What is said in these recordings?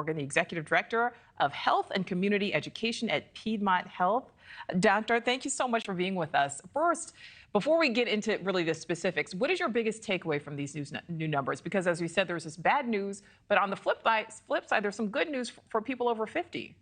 Morgan, the Executive Director of Health and Community Education at Piedmont Health. Doctor, thank you so much for being with us. First, before we get into really the specifics, what is your biggest takeaway from these new numbers? Because as we said, there's this bad news, but on the flip side, there's some good news for people over 50.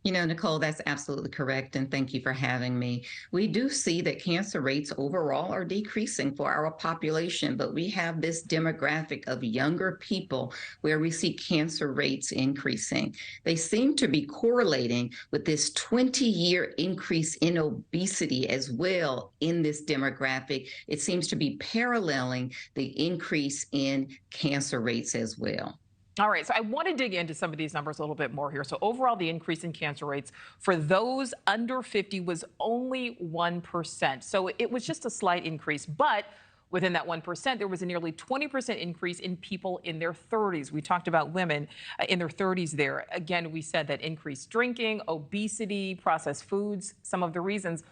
Nicole, that's absolutely correct. And thank you for having me. We do see that cancer rates overall are decreasing for our population, but we have this demographic of younger people where we see cancer rates increasing. They seem to be correlating with this 20-year increase in obesity as well in this demographic. It seems to be paralleling the increase in cancer rates as well. All right, so I want to dig into some of these numbers a little bit more here. So overall, the increase in cancer rates for those under 50 was only 1%. So it was just a slight increase, but within that 1%, there was a nearly 20% increase in people in their 30s. We talked about women in their 30s there. Again, we said that increased drinking, obesity, processed foods, some of the reasons.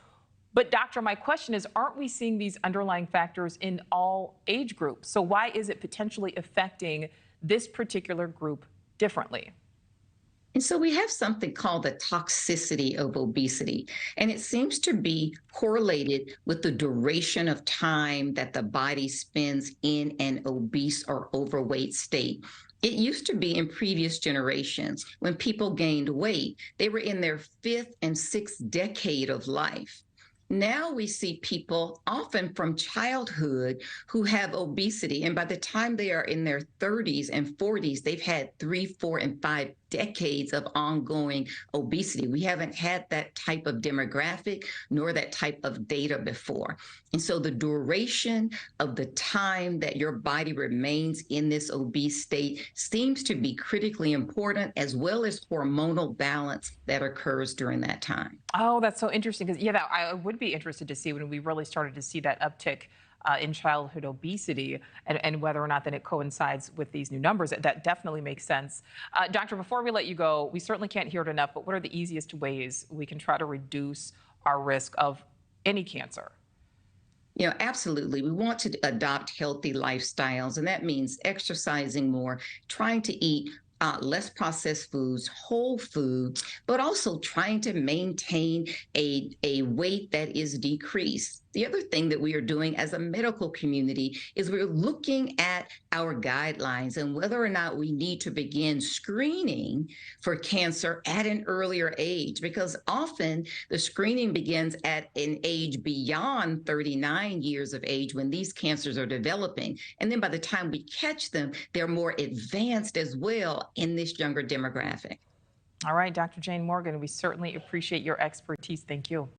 But doctor, my question is, aren't we seeing these underlying factors in all age groups? So why is it potentially affecting this particular group differently? And so we have something called the toxicity of obesity, and it seems to be correlated with the duration of time that the body spends in an obese or overweight state. It used to be in previous generations when people gained weight, they were in their fifth and sixth decade of life. Now we see people often from childhood who have obesity, and by the time they are in their 30s and 40s, they've had 3, 4, and 5 decades of ongoing obesity. We haven't had that type of demographic nor that type of data before. And so the duration of the time that your body remains in this obese state seems to be critically important, as well as hormonal balance that occurs during that time. Oh, that's so interesting. Because, yeah, I would be interested to see when we really started to see that uptick in childhood obesity and whether or not then it coincides with these new numbers. That definitely makes sense. Doctor, before we let you go, we certainly can't hear it enough, but what are the easiest ways we can try to reduce our risk of any cancer? Absolutely. We want to adopt healthy lifestyles, and that means exercising more, trying to eat less processed foods, whole foods, but also trying to maintain a weight that is decreased. The other thing that we are doing as a medical community is we're looking at our guidelines and whether or not we need to begin screening for cancer at an earlier age, because often the screening begins at an age beyond 39 years of age when these cancers are developing. And then by the time we catch them, they're more advanced as well in this younger demographic. All right, Dr. Jane Morgan, we certainly appreciate your expertise. Thank you.